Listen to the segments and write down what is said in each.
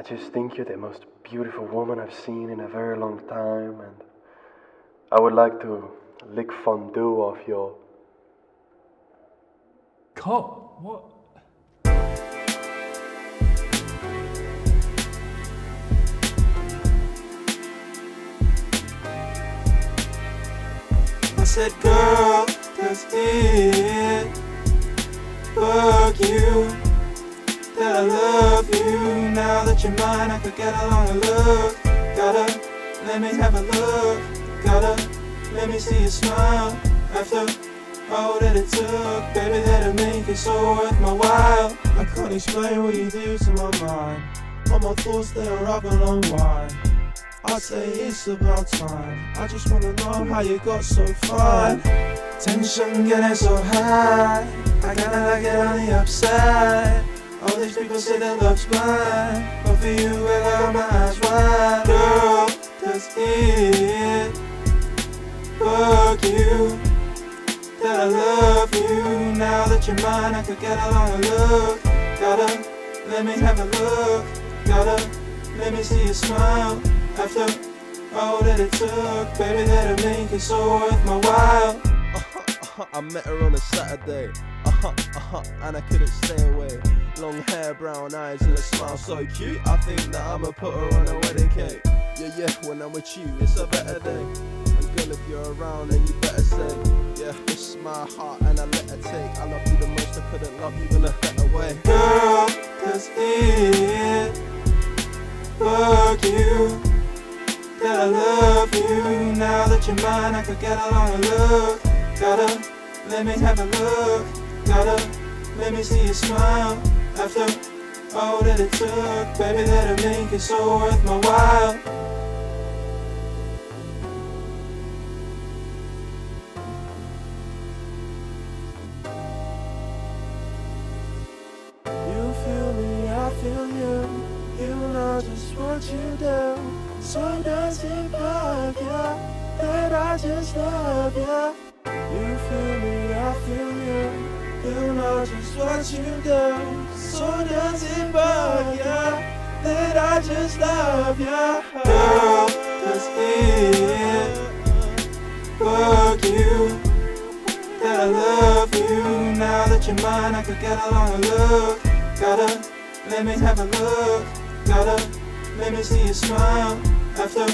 just think you're the most beautiful woman I've seen in a very long time, and I would like to lick fondue off your... Cock? What? I said, girl, does it bug you that I love you? Now that you're mine, I could get along a look. Gotta let me have a look. Gotta let me see you smile. After all that it took, baby, that'll make it so worth my while. I can't explain what you do to my mind. All my thoughts, they're up and unwind. I say it's about time. I just wanna know how you got so fine. Tension getting so high, I kinda like it on the upside. All these people say that love's blind, but for you I got my eyes wide. Girl, does it bug you that I love you? Now that you're mine, I could get along a look. Gotta let me have a look. Gotta let me see you smile. After all that it took, baby, that'll make it so worth my while. I met her on a Saturday, and I couldn't stay away. Long hair, brown eyes, and a smile so cute. I think that I'ma put her on a wedding cake. Yeah, when I'm with you, it's a better day. And girl, if you're around, then you better say, yeah, this is my heart, and I let her take. I love you the most, I couldn't love you in a better way. Girl, does it bug you that I love you? Now that you're mine, I could get along a look. Gotta let me have a look. Gotta let me see you smile. After all that it took, baby, that'll make it so worth my while. You feel me, I feel you. You know just what you do. So does it bug ya that I just love ya? You feel me, I feel you. You know just what you do. So does it bug ya that I just love ya? Girl, does it bug you that I love you? Now that you're mine, I could get along a look. Gotta let me have a look. Gotta let me see you smile. After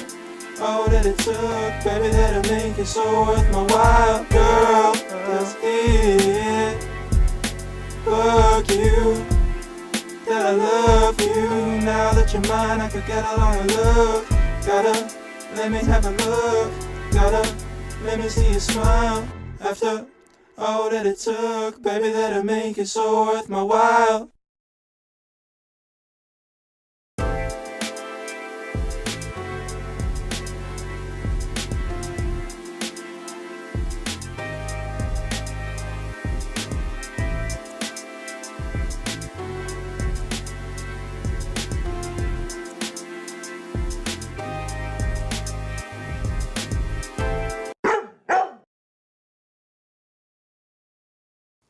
all that it took, baby, that'll make it so worth my while. Girl, does it bug you that I love you? Now that you're mine, I could get along a look. Gotta let me have a look. Gotta let me see you smile. After all that it took, baby, that'll make it so worth my while.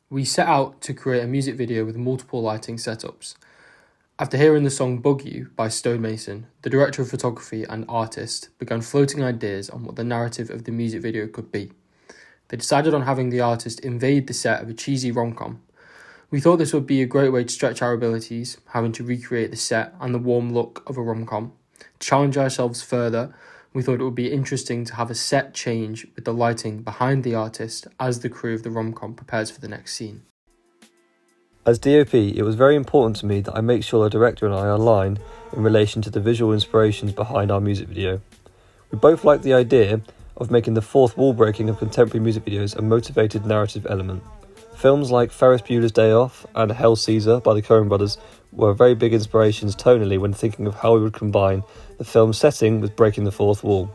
We set out to create a music video with multiple lighting setups. After hearing the song Bug You by Stonemason, the director of photography and artist began floating ideas on what the narrative of the music video could be. They decided on having the artist invade the set of a cheesy rom-com. We thought this would be a great way to stretch our abilities, having to recreate the set and the warm look of a rom-com. To challenge ourselves further, we thought it would be interesting to have a set change with the lighting behind the artist as the crew of the rom-com prepares for the next scene. As DOP, it was very important to me that I make sure the director and I align in relation to the visual inspirations behind our music video. We both liked the idea of making the fourth wall breaking of contemporary music videos a motivated narrative element. Films like Ferris Bueller's Day Off and Hail Caesar by the Coen brothers were very big inspirations tonally when thinking of how we would combine the film's setting with breaking the fourth wall.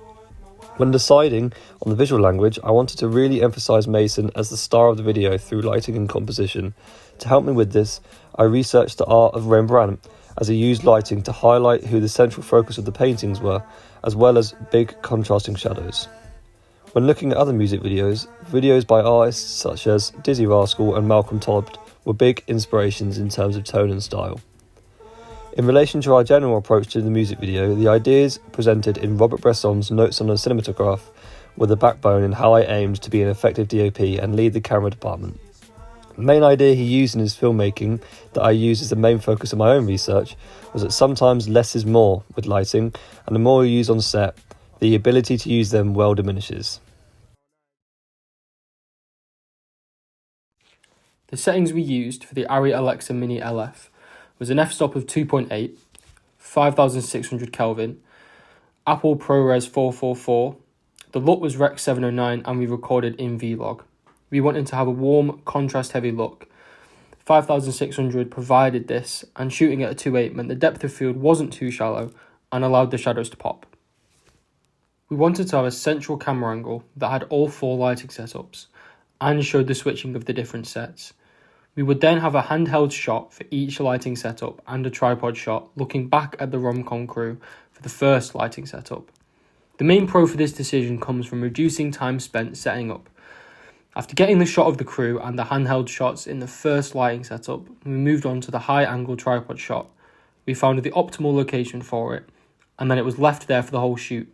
When deciding on the visual language, I wanted to really emphasise Mason as the star of the video through lighting and composition. To help me with this, I researched the art of Rembrandt as he used lighting to highlight who the central focus of the paintings were, as well as big contrasting shadows. When looking at other music videos by artists such as Dizzy Rascal and Malcolm Todd were big inspirations in terms of tone and style. In relation to our general approach to the music video, the ideas presented in Robert Bresson's Notes on a Cinematograph were the backbone in how I aimed to be an effective DOP and lead the camera department. The main idea he used in his filmmaking that I used as the main focus of my own research was that sometimes less is more with lighting, and the more you use on set, the ability to use them well diminishes. The settings we used for the Arri Alexa Mini LF was an f-stop of 2.8, 5600 Kelvin, Apple ProRes 444, the LUT was Rec 709 and we recorded in Vlog. We wanted to have a warm, contrast-heavy look. 5600 provided this, and shooting at a 2.8 meant the depth of field wasn't too shallow and allowed the shadows to pop. We wanted to have a central camera angle that had all 4 lighting setups and showed the switching of the different sets. We would then have a handheld shot for each lighting setup and a tripod shot looking back at the rom-com crew for the first lighting setup. The main pro for this decision comes from reducing time spent setting up. After getting the shot of the crew and the handheld shots in the first lighting setup, we moved on to the high-angle tripod shot. We found the optimal location for it, and then it was left there for the whole shoot.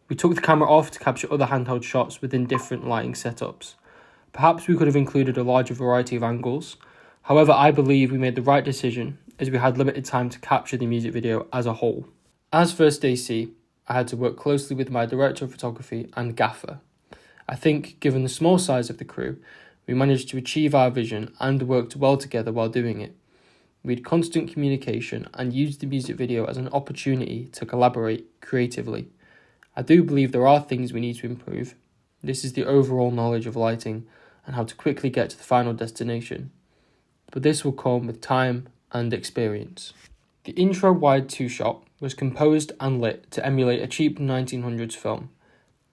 We took the camera off to capture other handheld shots within different lighting setups. Perhaps we could have included a larger variety of angles. However, I believe we made the right decision as we had limited time to capture the music video as a whole. As first AC, I had to work closely with my director of photography and gaffer. I think, given the small size of the crew, we managed to achieve our vision and worked well together while doing it. We had constant communication and used the music video as an opportunity to collaborate creatively. I do believe there are things we need to improve. This is the overall knowledge of lighting and how to quickly get to the final destination. But this will come with time and experience. The intro wide 2-shot was composed and lit to emulate a cheap 1900s film.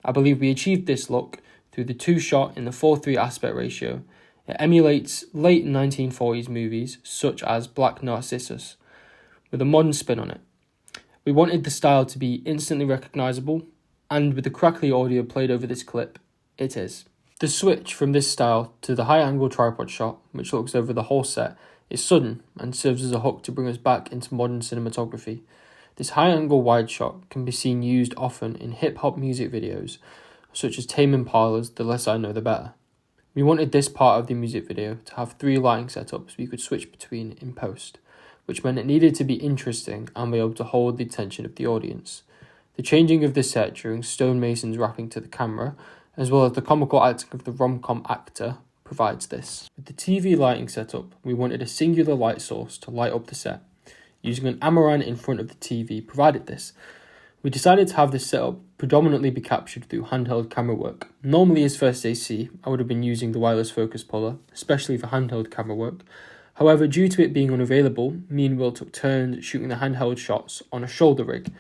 I believe we achieved this look through the 2-shot in the 4:3 aspect ratio. It emulates late 1940s movies such as Black Narcissus, with a modern spin on it. We wanted the style to be instantly recognisable, and with the crackly audio played over this clip, it is. The switch from this style to the high-angle tripod shot, which looks over the whole set, is sudden and serves as a hook to bring us back into modern cinematography. This high-angle wide shot can be seen used often in hip-hop music videos, such as Tame Impala's The Less I Know The Better. We wanted this part of the music video to have 3 lighting setups we could switch between in post, which meant it needed to be interesting and be able to hold the attention of the audience. The changing of the set during Stonemason's rapping to the camera, as well as the comical acting of the rom-com actor, provides this. With the TV lighting setup, we wanted a singular light source to light up the set. Using an Amaran in front of the TV provided this. We decided to have this setup predominantly be captured through handheld camera work. Normally as first AC, I would have been using the wireless focus puller, especially for handheld camera work. However, due to it being unavailable, me and Will took turns shooting the handheld shots on a shoulder rig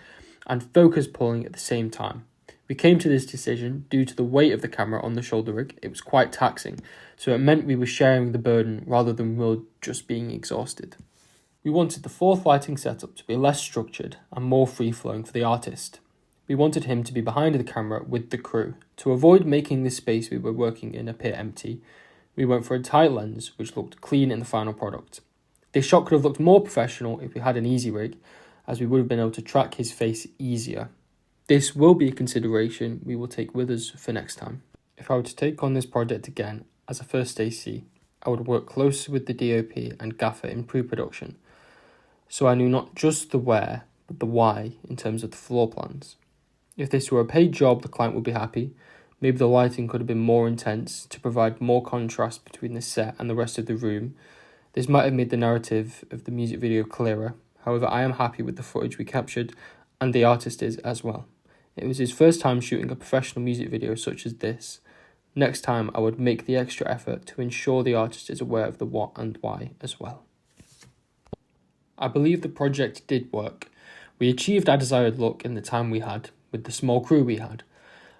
and focus pulling at the same time. We came to this decision due to the weight of the camera on the shoulder rig. It was quite taxing, so it meant we were sharing the burden rather than Will just being exhausted. We wanted the 4th lighting setup to be less structured and more free-flowing for the artist. We wanted him to be behind the camera with the crew. To avoid making the space we were working in appear empty, we went for a tight lens which looked clean in the final product. This shot could have looked more professional if we had an easy rig, as we would have been able to track his face easier. This will be a consideration we will take with us for next time. If I were to take on this project again as a first AC, I would work closely with the DOP and gaffer in pre-production, so I knew not just the where, but the why in terms of the floor plans. If this were a paid job, the client would be happy. Maybe the lighting could have been more intense to provide more contrast between the set and the rest of the room. This might have made the narrative of the music video clearer. However, I am happy with the footage we captured, and the artist is as well. It was his first time shooting a professional music video such as this. Next time, I would make the extra effort to ensure the artist is aware of the what and why as well. I believe the project did work. We achieved our desired look in the time we had, with the small crew we had.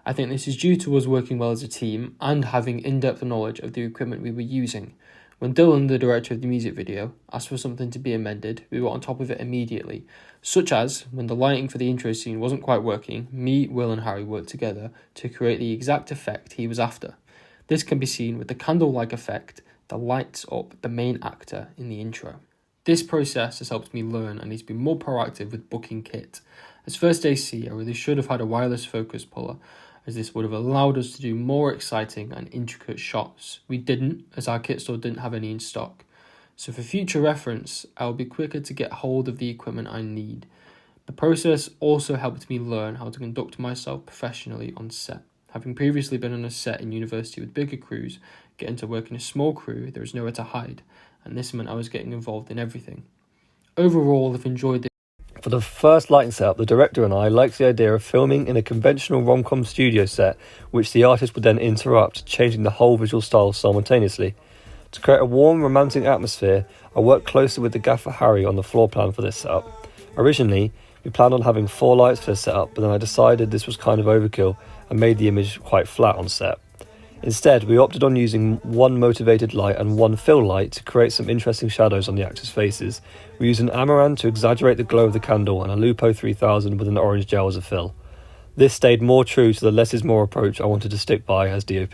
I think this is due to us working well as a team and having in-depth knowledge of the equipment we were using. When Dylan, the director of the music video, asked for something to be amended, we were on top of it immediately, such as when the lighting for the intro scene wasn't quite working, me, Will and Harry worked together to create the exact effect he was after. This can be seen with the candle-like effect that lights up the main actor in the intro. This process has helped me learn and need to be more proactive with booking kit. As first AC, I really should have had a wireless focus puller, as this would have allowed us to do more exciting and intricate shots. We didn't, as our kit store didn't have any in stock. So for future reference, I will be quicker to get hold of the equipment I need. The process also helped me learn how to conduct myself professionally on set. Having previously been on a set in university with bigger crews, getting to work in a small crew, there was nowhere to hide, and this meant I was getting involved in everything. Overall, I've enjoyed this. For the first lighting setup, the director and I liked the idea of filming in a conventional rom-com studio set, which the artist would then interrupt, changing the whole visual style simultaneously. To create a warm, romantic atmosphere, I worked closely with the gaffer Harry on the floor plan for this setup. Originally, we planned on having 4 lights for the setup, but then I decided this was kind of overkill and made the image quite flat on set. Instead, we opted on using 1 motivated light and 1 fill light to create some interesting shadows on the actors' faces. We used an Amaran to exaggerate the glow of the candle and a Lupo 3000 with an orange gel as a fill. This stayed more true to the less is more approach I wanted to stick by as DOP.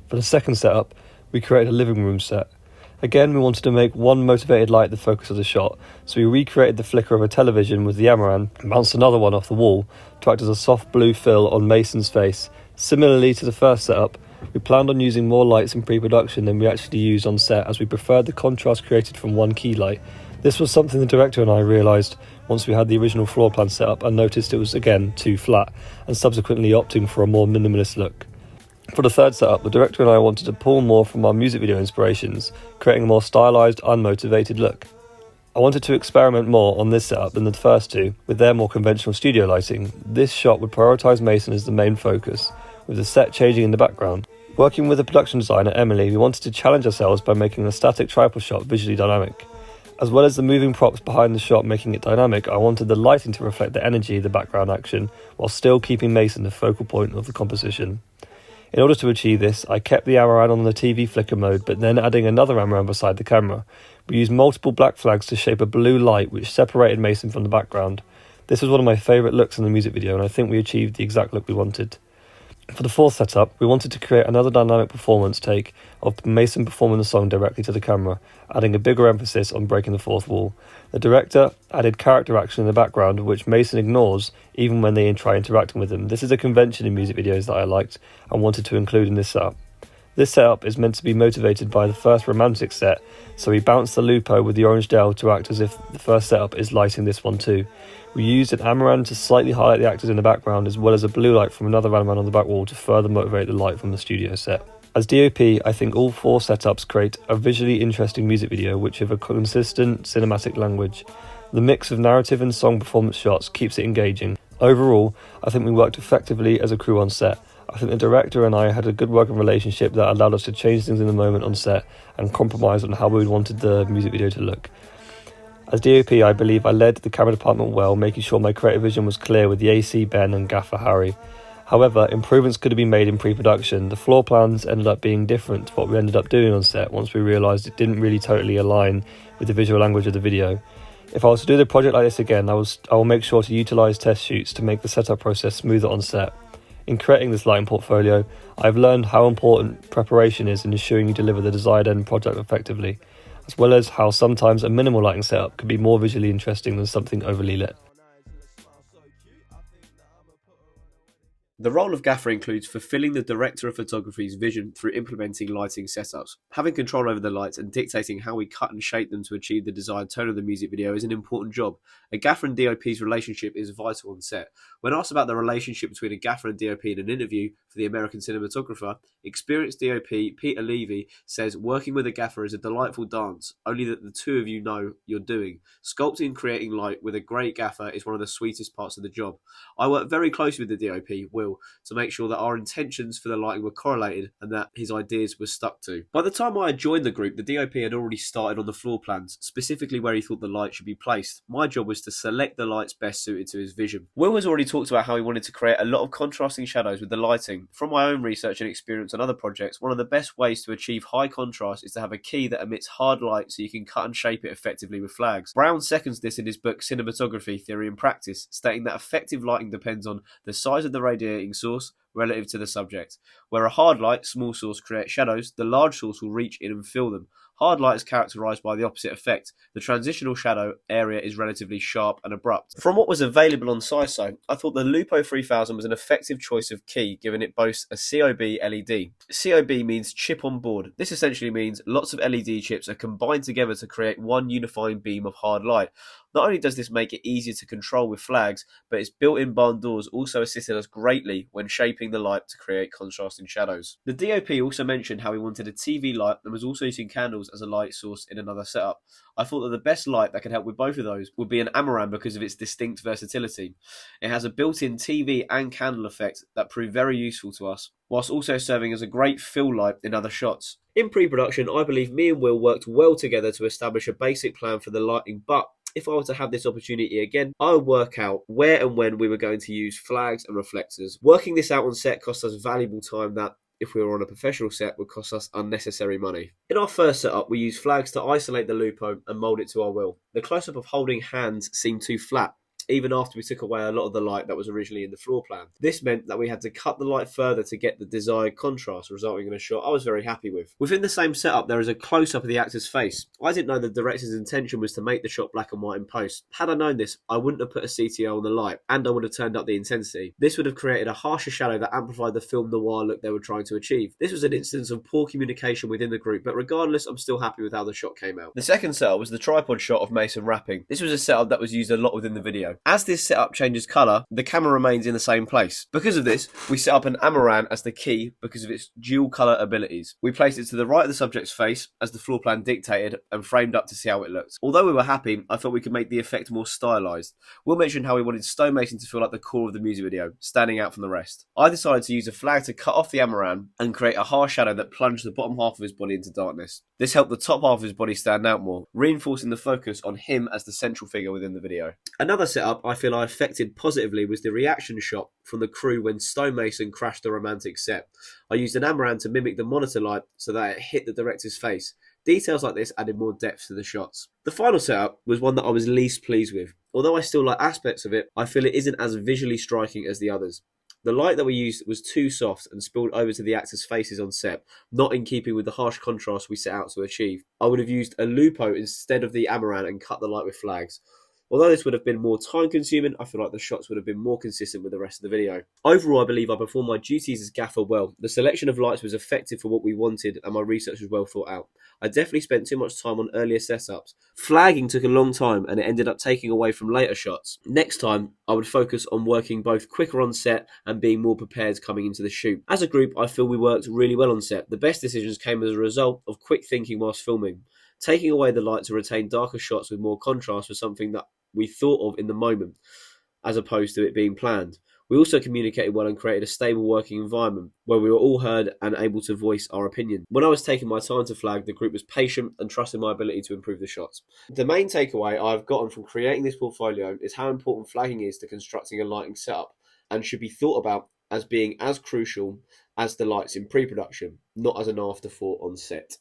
For the second setup, we created a living room set. Again, we wanted to make 1 motivated light the focus of the shot, so we recreated the flicker of a television with the Amaran and bounced another one off the wall to act as a soft blue fill on Mason's face. Similarly to the first setup, we planned on using more lights in pre-production than we actually used on set, as we preferred the contrast created from 1 key light. This was something the director and I realised once we had the original floor plan set up and noticed it was again too flat, and subsequently opting for a more minimalist look. For the third setup, the director and I wanted to pull more from our music video inspirations, creating a more stylised, unmotivated look. I wanted to experiment more on this setup than the first 2, with their more conventional studio lighting. This shot would prioritise Mason as the main focus, with the set changing in the background. Working with the production designer Emily, we wanted to challenge ourselves by making a static tripod shot visually dynamic. As well as the moving props behind the shot making it dynamic, I wanted the lighting to reflect the energy of the background action, while still keeping Mason the focal point of the composition. In order to achieve this, I kept the Amaran on the TV flicker mode, but then adding another Amaran beside the camera. We used multiple black flags to shape a blue light which separated Mason from the background. This was one of my favourite looks in the music video, and I think we achieved the exact look we wanted. For the fourth setup, we wanted to create another dynamic performance take of Mason performing the song directly to the camera, adding a bigger emphasis on breaking the fourth wall. The director added character action in the background, which Mason ignores even when they try interacting with him. This is a convention in music videos that I liked and wanted to include in this setup. This setup is meant to be motivated by the first romantic set, so we bounced the Lupo with the orange gel to act as if the first setup is lighting this one too. We used an Amaran to slightly highlight the actors in the background, as well as a blue light from another Amaran on the back wall to further motivate the light from the studio set. As DOP, I think all 4 setups create a visually interesting music video which have a consistent cinematic language. The mix of narrative and song performance shots keeps it engaging. Overall, I think we worked effectively as a crew on set. I think the director and I had a good working relationship that allowed us to change things in the moment on set and compromise on how we wanted the music video to look. As DOP, I believe I led the camera department well, making sure my creative vision was clear with the AC, Ben and gaffer Harry. However, improvements could have been made in pre-production. The floor plans ended up being different to what we ended up doing on set once we realised it didn't really totally align with the visual language of the video. If I was to do the project like this again, I will make sure to utilise test shoots to make the setup process smoother on set. In creating this lighting portfolio, I've learned how important preparation is in ensuring you deliver the desired end product effectively, as well as how sometimes a minimal lighting setup can be more visually interesting than something overly lit. The role of gaffer includes fulfilling the director of photography's vision through implementing lighting setups. Having control over the lights and dictating how we cut and shape them to achieve the desired tone of the music video is an important job. A gaffer and DOP's relationship is vital on set. When asked about the relationship between a gaffer and DOP in an interview for the American cinematographer, experienced DOP Peter Levy says working with a gaffer is a delightful dance, only that the two of you know you're doing. Sculpting and creating light with a great gaffer is one of the sweetest parts of the job. I work very closely with the DOP, Will, to make sure that our intentions for the lighting were correlated and that his ideas were stuck to. By the time I had joined the group, the DOP had already started on the floor plans, specifically where he thought the light should be placed. My job was to select the lights best suited to his vision. Will has already talked about how he wanted to create a lot of contrasting shadows with the lighting. From my own research and experience on other projects, one of the best ways to achieve high contrast is to have a key that emits hard light so you can cut and shape it effectively with flags. Brown seconds this in his book Cinematography, Theory and Practice, stating that effective lighting depends on the size of the radiating source relative to the subject. Where a hard light, small source creates shadows, the large source will reach in and fill them. Hard light is characterised by the opposite effect. The transitional shadow area is relatively sharp and abrupt. From what was available on CISO, I thought the Lupo 3000 was an effective choice of key, given it boasts a COB LED. COB means chip on board. This essentially means lots of LED chips are combined together to create one unifying beam of hard light. Not only does this make it easier to control with flags, but its built-in barn doors also assisted us greatly when shaping the light to create contrasting shadows. The DOP also mentioned how he wanted a TV light and was also using candles as a light source in another setup. I thought that the best light that could help with both of those would be an Amaran because of its distinct versatility. It has a built-in TV and candle effect that proved very useful to us, whilst also serving as a great fill light in other shots. In pre-production, I believe me and Will worked well together to establish a basic plan for the lighting, but if I were to have this opportunity again, I would work out where and when we were going to use flags and reflectors. Working this out on set cost us valuable time that, if we were on a professional set, would cost us unnecessary money. In our first setup, we used flags to isolate the Lupo and mould it to our will. The close-up of holding hands seemed too flat, even after we took away a lot of the light that was originally in the floor plan. This meant that we had to cut the light further to get the desired contrast, resulting in a shot I was very happy with. Within the same setup, there is a close-up of the actor's face. I didn't know the director's intention was to make the shot black and white in post. Had I known this, I wouldn't have put a CTO on the light, and I would have turned up the intensity. This would have created a harsher shadow that amplified the film noir look they were trying to achieve. This was an instance of poor communication within the group, but regardless, I'm still happy with how the shot came out. The second setup was the tripod shot of Mason rapping. This was a setup that was used a lot within the video. As this setup changes colour, the camera remains in the same place. Because of this, we set up an Amaran as the key because of its dual colour abilities. We placed it to the right of the subject's face, as the floor plan dictated, and framed up to see how it looked. Although we were happy, I thought we could make the effect more stylised. Will mentioned how we wanted Stonemason to feel like the core of the music video, standing out from the rest. I decided to use a flag to cut off the Amaran and create a harsh shadow that plunged the bottom half of his body into darkness. This helped the top half of his body stand out more, reinforcing the focus on him as the central figure within the video. Another setup I feel I affected positively was the reaction shot from the crew when Stonemason crashed the romantic set. I used an Amaran to mimic the monitor light so that it hit the director's face. Details like this added more depth to the shots. The final setup was one that I was least pleased with. Although I still like aspects of it, I feel it isn't as visually striking as the others. The light that we used was too soft and spilled over to the actors' faces on set, not in keeping with the harsh contrast we set out to achieve. I would have used a Lupo instead of the Amaran and cut the light with flags. Although this would have been more time consuming, I feel like the shots would have been more consistent with the rest of the video. Overall, I believe I performed my duties as gaffer well. The selection of lights was effective for what we wanted and my research was well thought out. I definitely spent too much time on earlier setups. Flagging took a long time and it ended up taking away from later shots. Next time, I would focus on working both quicker on set and being more prepared coming into the shoot. As a group, I feel we worked really well on set. The best decisions came as a result of quick thinking whilst filming. Taking away the light to retain darker shots with more contrast was something that we thought of in the moment, as opposed to it being planned. We also communicated well and created a stable working environment where we were all heard and able to voice our opinion. When I was taking my time to flag, the group was patient and trusted my ability to improve the shots. The main takeaway I've gotten from creating this portfolio is how important flagging is to constructing a lighting setup and should be thought about as being as crucial as the lights in pre-production, not as an afterthought on set.